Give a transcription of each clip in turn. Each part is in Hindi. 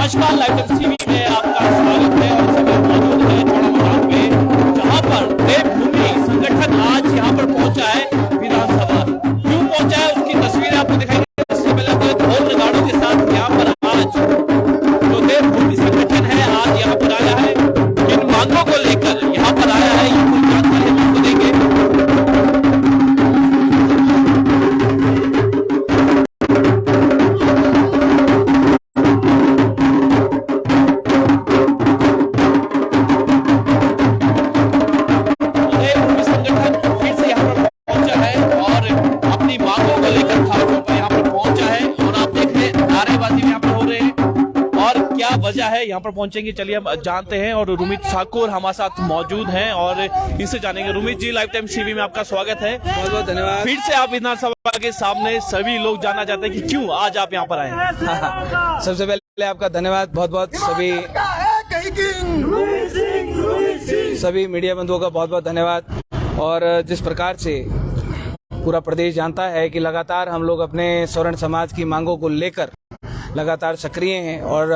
नमस्कार, लाइव टाइम्स टीवी में आपका स्वागत है और सभी मौजूद हैं चौड़ा मैदान में, जहां पर देवभूमि संगठन आज यहां पर पहुंचा है विधानसभा। क्यों पहुंचा है उसकी तस्वीरें आपको दिखाएंगे। इससे पहले ढोल नगाड़ों के साथ यहां पर आज जो देवभूमि संगठन है आज यहां पर आया है, किन मांगों को लेकर यहां पर आया है ये पूरी जानकारी हम आपको देंगे। वजह है यहाँ पर पहुंचेंगे, चलिए हम जानते हैं। और रुमित ठाकुर हमारे साथ मौजूद हैं और इससे जानेंगे। रुमित जी, लाइव टाइम टीवी में आपका स्वागत है। बहुत बहुत धन्यवाद। फिर से आप विधानसभा के सामने, सभी लोग जानना चाहते हैं कि क्यों आज आप यहाँ पर आए हैं। सबसे पहले आपका धन्यवाद बहुत बहुत, सभी मीडिया बंधुओं का बहुत बहुत धन्यवाद। और जिस प्रकार से पूरा प्रदेश जानता है कि लगातार हम लोग अपने स्वर्ण समाज की मांगों को लेकर लगातार सक्रिय हैं और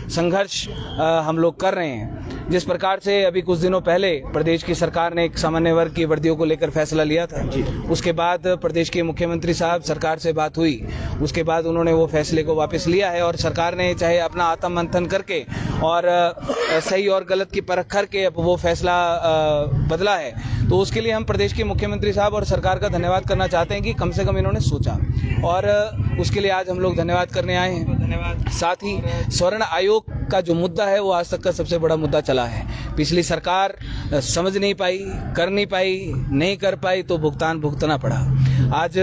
संघर्ष हम लोग कर रहे हैं। जिस प्रकार से अभी कुछ दिनों पहले प्रदेश की सरकार ने एक सामान्य वर्ग की वर्दियों को लेकर फैसला लिया था, उसके बाद प्रदेश के मुख्यमंत्री साहब सरकार से बात हुई, उसके बाद उन्होंने वो फैसले को वापस लिया है और सरकार ने चाहे अपना आत्म मंथन करके और सही और गलत की परख करके अब वो फैसला बदला है। तो उसके लिए हम प्रदेश के मुख्यमंत्री साहब और सरकार का धन्यवाद करना चाहते हैं कि कम से कम इन्होंने सोचा, और उसके लिए आज हम लोग धन्यवाद करने आए हैं। धन्यवाद। साथ ही स्वर्ण आयोग का जो मुद्दा है वो आज तक का सबसे बड़ा मुद्दा चला है। पिछली सरकार समझ नहीं पाई, कर नहीं पाई, नहीं कर पाई तो भुगतना पड़ा। आज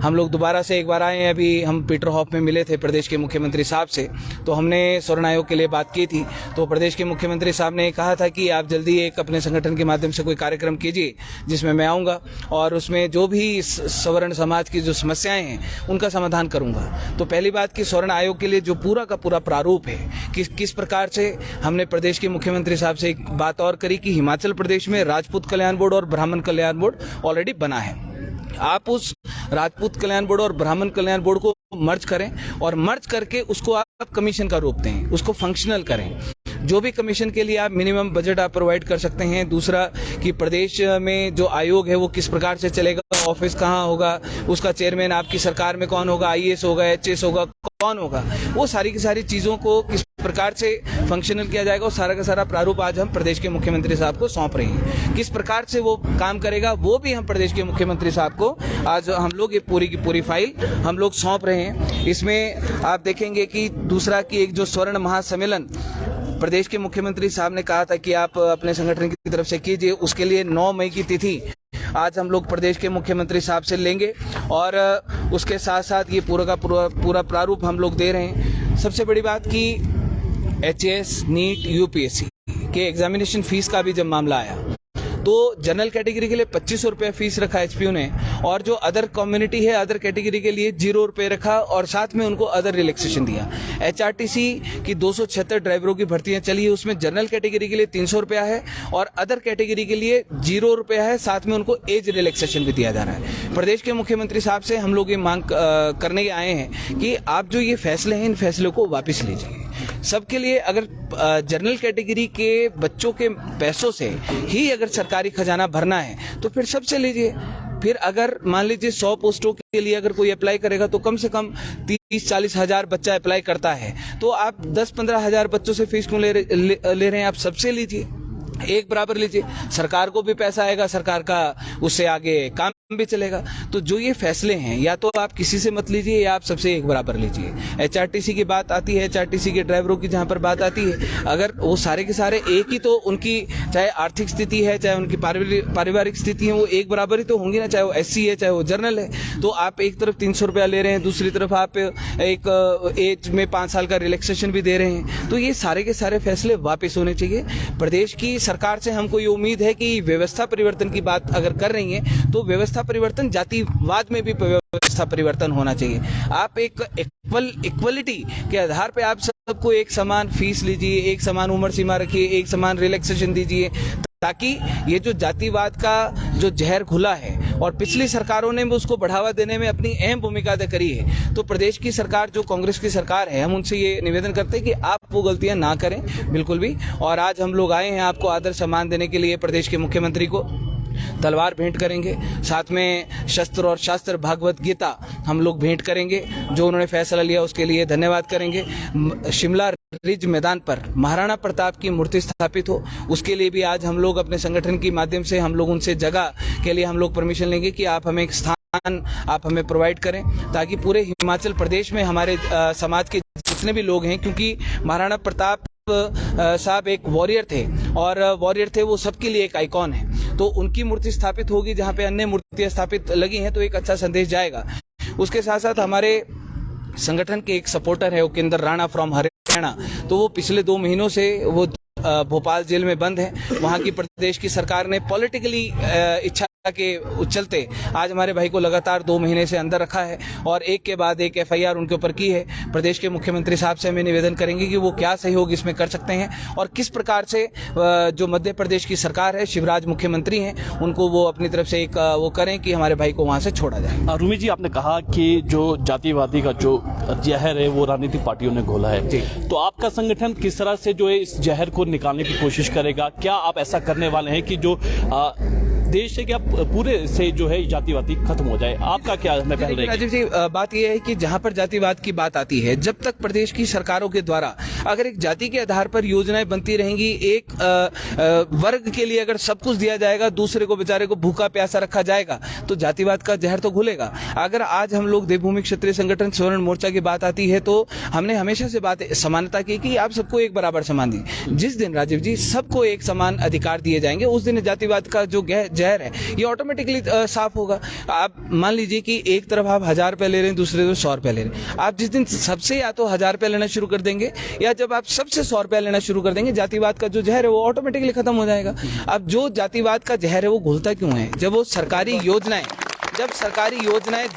हम लोग दोबारा से एक बार आए हैं। अभी हम पीटरहॉफ में मिले थे प्रदेश के मुख्यमंत्री साहब से, तो हमने स्वर्ण आयोग के लिए बात की थी। तो प्रदेश के मुख्यमंत्री साहब ने कहा था कि आप जल्दी एक अपने संगठन के माध्यम से कोई कार्यक्रम कीजिए जिसमें मैं आऊँगा और उसमें जो भी स्वर्ण समाज की जो समस्याएं हैं उनका समाधान करूँगा। तो पहली बात कि स्वर्ण आयोग के लिए जो पूरा का पूरा प्रारूप है, किस प्रकार से हमने प्रदेश के मुख्यमंत्री साहब से एक बात और करी कि हिमाचल प्रदेश में राजपूत कल्याण बोर्ड और ब्राह्मण कल्याण बोर्ड ऑलरेडी बना है। आप उस राजपूत कल्याण बोर्ड और ब्राह्मण कल्याण बोर्ड को मर्ज करें और मर्ज करके उसको आप कमीशन का रूप दें, उसको फंक्शनल करें। जो भी कमीशन के लिए आप मिनिमम बजट आप प्रोवाइड कर सकते हैं। दूसरा कि प्रदेश में जो आयोग है वो किस प्रकार से चलेगा, ऑफिस कहाँ होगा, उसका चेयरमैन आपकी सरकार में कौन होगा, IAS होगा, HS होगा, कौन होगा, वो सारी की सारी चीज़ों को किस प्रकार से फंक्शनल किया जाएगा और सारा का सारा प्रारूप आज हम प्रदेश के मुख्यमंत्री साहब को सौंप रहे हैं। किस प्रकार से वो काम करेगा वो भी हम प्रदेश के मुख्यमंत्री साहब को आज हम लोग ये पूरी की पूरी फाइल हम लोग सौंप रहे हैं। इसमें आप देखेंगे कि दूसरा कि एक जो स्वर्ण महासम्मेलन प्रदेश के मुख्यमंत्री साहब ने कहा था कि आप अपने संगठन की तरफ से कीजिए, उसके लिए 9 मई की तिथि आज हम लोग प्रदेश के मुख्यमंत्री साहब से लेंगे और उसके साथ साथ ये पूरा का पूरा प्रारूप हम लोग दे रहे हैं। सबसे बड़ी बात कि HS, नीट, UPSC के एग्जामिनेशन फीस का भी जब मामला आया तो जनरल कैटेगरी के लिए 2500 रुपये फीस रखा HPU ने, और जो अदर कम्युनिटी है अदर कैटेगरी के लिए 0 रुपये रखा और साथ में उनको अदर रिलैक्सेशन दिया। HRTC की 276 ड्राइवरों की भर्तियां चली है, उसमें जनरल कैटेगरी के लिए 300 रुपया है और अदर कैटेगरी के लिए 0 रुपया है, साथ में उनको एज रिलैक्सेशन भी दिया जा रहा है। प्रदेश के मुख्यमंत्री साहब से हम लोग ये मांग करने आए हैं कि आप जो ये फैसले हैं इन फैसलों को वापस लीजिए। सबके लिए अगर जनरल कैटेगरी के बच्चों के पैसों से ही अगर सरकारी खजाना भरना है तो फिर सबसे लीजिए। फिर अगर मान लीजिए 100 पोस्टों के लिए अगर कोई अप्लाई करेगा तो कम से कम 30-40 हजार बच्चा अप्लाई करता है, तो आप 10-15 हजार बच्चों से फीस क्यों ले रहे हैं? आप सबसे लीजिए, एक बराबर लीजिए, सरकार को भी पैसा आएगा, सरकार का उससे आगे काम भी चलेगा। तो जो ये फैसले हैं या तो आप किसी से मत लीजिए या आप सबसे एक बराबर लीजिए। HRTC की बात आती है, HRTC के ड्राइवरों की जहां पर बात आती है, अगर वो सारे के सारे एक ही, तो उनकी चाहे आर्थिक स्थिति है चाहे उनकी पारिवारिक स्थिति है वो एक बराबर ही तो होंगी ना, चाहे वो SC है चाहे वो जनरल है। तो आप एक तरफ 300 रुपया ले रहे हैं, दूसरी तरफ आप एक एज में 5 साल का रिलैक्सेशन भी दे रहे हैं। तो ये सारे के सारे फैसले वापस होने चाहिए। प्रदेश की सरकार से हमको ये उम्मीद है कि व्यवस्था परिवर्तन की बात अगर कर रही है तो व्यवस्था परिवर्तन जातिवाद में भी व्यवस्था परिवर्तन होना चाहिए। आप एक इक्वलिटी के आधार पे आप सबको एक समान फीस लीजिए, एक समान उम्र सीमा रखिए, एक समान रिलैक्सेशन दीजिए, ताकि ये जो जातिवाद का जो जहर घुला है और पिछली सरकारों ने भी उसको बढ़ावा देने में अपनी अहम भूमिका अदा करी है, तो प्रदेश की सरकार जो कांग्रेस की सरकार है, हम उनसे ये निवेदन करते हैं कि आप वो गलतियां ना करें बिल्कुल भी। और आज हम लोग आए हैं आपको आदर सम्मान देने के लिए। प्रदेश के मुख्यमंत्री को तलवार भेंट करेंगे, साथ में शस्त्र और शास्त्र भागवत गीता हम लोग भेंट करेंगे। जो उन्होंने फैसला लिया उसके लिए धन्यवाद करेंगे। शिमला रिज मैदान पर महाराणा प्रताप की मूर्ति स्थापित हो, उसके लिए भी आज हम लोग अपने संगठन के माध्यम से हम लोग उनसे जगह के लिए हम लोग परमिशन लेंगे कि आप हमें एक स्थान आप हमें प्रोवाइड करें, ताकि पूरे हिमाचल प्रदेश में हमारे समाज के जितने भी लोग हैं, क्योंकि महाराणा प्रताप साहब एक वॉरियर थे और वॉरियर थे वो सबके लिए एक आइकॉन है, तो उनकी मूर्ति स्थापित होगी जहां पे अन्य मूर्तियां स्थापित लगी हैं, तो एक अच्छा संदेश जाएगा। उसके साथ साथ हमारे संगठन के एक सपोर्टर है उपेंद्र राणा फ्रॉम हरियाणा, तो वो पिछले 2 महीनों से वो भोपाल जेल में बंद है। वहां की प्रदेश की सरकार ने पॉलिटिकली इच्छा के चलते आज हमारे भाई को लगातार 2 महीने से अंदर रखा है और एक के बाद एक एफआईआर उनके ऊपर की है। प्रदेश के मुख्यमंत्री साहब से हमें निवेदन करेंगे कि वो क्या सहयोग इसमें कर सकते हैं और किस प्रकार से जो मध्य प्रदेश की सरकार है, शिवराज मुख्यमंत्री हैं, उनको वो अपनी तरफ से एक वो करें कि हमारे भाई को वहां से छोड़ा जाए। रूमी जी, आपने कहा कि जो जातिवादी का जो जहर है वो राजनीतिक पार्टियों ने घोला है, तो आपका संगठन किस तरह से जो है इस जहर को निकालने की कोशिश करेगा? क्या आप ऐसा करने वाले हैं कि जो देश से क्या पूरे से जो है जातिवादी खत्म हो जाए? आपका क्या पहल रहेगी? राजीव जी, बात यह है कि जहां पर जातिवाद की बात आती है, जब तक प्रदेश की सरकारों के द्वारा अगर एक जाति के आधार पर योजनाएं बनती रहेंगी, एक वर्ग के लिए अगर सब कुछ दिया जाएगा, दूसरे को बेचारे को भूखा प्यासा रखा जाएगा, तो जातिवाद का जहर तो घुलेगा। अगर आज हम लोग देवभूमि क्षत्रिय संगठन स्वर्ण मोर्चा की बात आती है, तो हमने हमेशा से बात समानता की कि आप सबको एक बराबर समान दी। जिस दिन राजीव जी सबको एक समान अधिकार दिए जाएंगे, उस दिन जातिवाद का जो जहर है ये ऑटोमेटिकली साफ होगा। आप मान लीजिए कि एक तरफ आप 1000 रुपए ले रहे हैं, दूसरे तरफ 100 रुपए ले रहे हैं। आप जिस दिन सबसे या तो 1000 रुपए लेना शुरू कर देंगे या जब आप सबसे 100 रुपए लेना शुरू कर देंगे, जातिवाद का जो जहर है वो ऑटोमेटिकली खत्म हो जाएगा। अब जो जातिवाद का जहर है वो घुलता क्यों है? जब वो सरकारी योजनाएं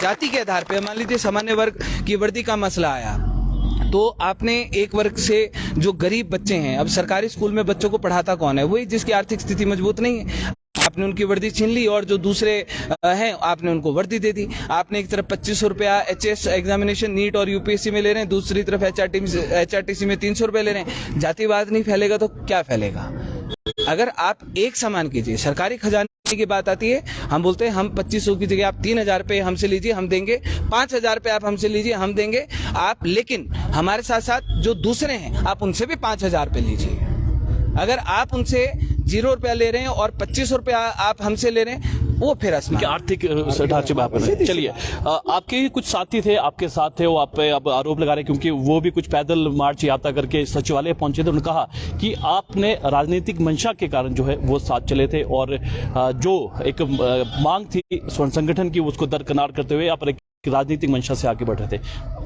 जाति के आधार पर, मान लीजिए सामान्य वर्ग की वर्दी का मसला आया, तो आपने एक वर्ग से जो गरीब बच्चे हैं, अब सरकारी स्कूल में बच्चों को पढ़ाता कौन है? वही जिसकी आर्थिक स्थिति मजबूत नहीं है। आपने उनकी वर्दी छीन ली और जो दूसरे हैं आपने उनको वर्दी दे दी। आपने एक तरफ 2500 रुपया एचएस एग्जामिनेशन नीट और यूपीएससी में ले रहे हैं, दूसरी तरफ एचआरटीसी में 300 रुपए ले रहे हैं। जातिवाद नहीं फैलेगा तो क्या फैलेगा? अगर आप एक समान कीजिए, सरकारी खजाने की बात आती है, हम बोलते हैं हम 2500 की जगह आप 3000 रुपए हमसे लीजिए, हम देंगे। 5000 रुपए आप हमसे लीजिए, हम देंगे। आप लेकिन हमारे साथ साथ जो दूसरे हैं आप उनसे भी 5000 रुपए लीजिए। अगर आप उनसे 0 रुपया ले रहे हैं और 2500 रुपया आप हमसे ले रहे हैं, वो फिर आर्थिक ढांचे बात है। चलिए, आपके कुछ साथी थे, आपके साथ थे, वो आप पे अब आरोप लगा रहे, क्योंकि वो भी कुछ पैदल मार्च यात्रा करके सचिवालय पहुंचे थे। उन्होंने कहा कि आपने राजनीतिक मंशा के कारण जो है वो साथ चले थे और जो एक मांग थी स्वर्ण संगठन की उसको दरकिनार करते हुए आप राजनीतिक मंशा से आगे बढ़ रहे थे।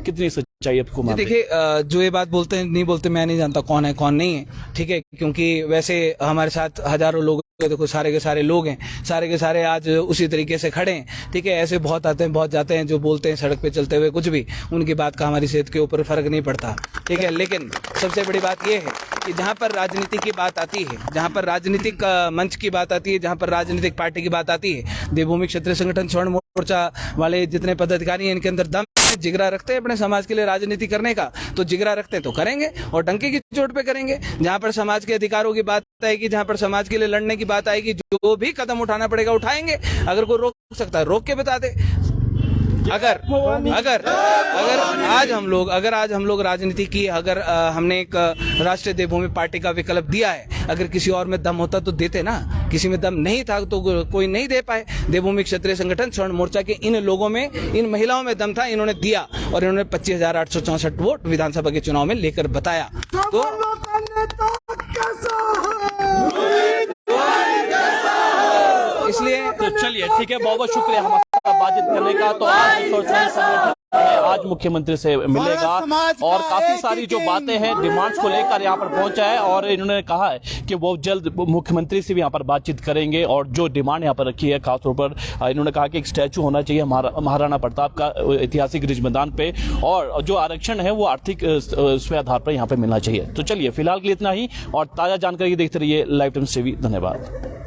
कितनी सच्चाई आपको? देखिए, जो ये बात बोलते हैं नहीं बोलते, मैं नहीं जानता कौन है कौन नहीं है, ठीक है, क्योंकि वैसे हमारे साथ हजारों लोग, देखो सारे के सारे लोग हैं, सारे के सारे आज उसी तरीके से खड़े हैं, ठीक है। ऐसे बहुत आते हैं बहुत जाते हैं जो बोलते हैं सड़क पे चलते हुए कुछ भी, उनकी बात का हमारी सेहत के ऊपर फर्क नहीं पड़ता, ठीक है। लेकिन सबसे बड़ी बात यह है कि जहां पर राजनीति की बात आती है, जहां पर राजनीतिक मंच की बात आती है, जहां पर राजनीतिक पार्टी की बात आती है, देवभूमि क्षत्रिय संगठन स्वर्ण मोर्चा वाले जितने पदाधिकारी हैं, इनके अंदर दम जिगरा रखते हैं अपने समाज के लिए राजनीति करने का, तो जिगरा रखते हैं तो करेंगे और डंके की चोट पे करेंगे। जहां पर समाज के अधिकारों की बात आएगी, जहां पर समाज के लिए लड़ने की बात आएगी, जो भी कदम उठाना पड़ेगा उठाएंगे। अगर कोई रोक सकता है रोक के बता दे। अगर आज हम लोग राजनीति की, अगर हमने एक राष्ट्रीय देवभूमि पार्टी का विकल्प दिया है, अगर किसी और में दम होता तो देते ना, किसी में दम नहीं था तो कोई नहीं दे पाए। देवभूमि क्षत्रिय संगठन स्वर्ण मोर्चा के इन लोगों में, इन महिलाओं में दम था, इन्होंने दिया और इन्होंने 25,864 वोट विधानसभा के चुनाव में लेकर बताया। तो इसलिए तो चलिए, ठीक है, बहुत बहुत शुक्रिया हमारे साथ बातचीत करने का। तो आज आज मुख्यमंत्री से मिलेगा और काफी सारी जो बातें हैं डिमांड्स को लेकर यहाँ पर पहुंचा है और इन्होंने कहा है कि वो जल्द मुख्यमंत्री से भी यहाँ पर बातचीत करेंगे और जो डिमांड यहाँ पर रखी है खासतौर पर इन्होंने कहा कि एक स्टैचू होना चाहिए महाराणा प्रताप का ऐतिहासिक रिज मैदान पे और जो आरक्षण है वो आर्थिक स्व आधार पर यहाँ पे मिलना चाहिए। तो चलिए फिलहाल के लिए इतना ही और ताजा जानकारी देखते रहिए लाइव टाइम्स टीवी। धन्यवाद।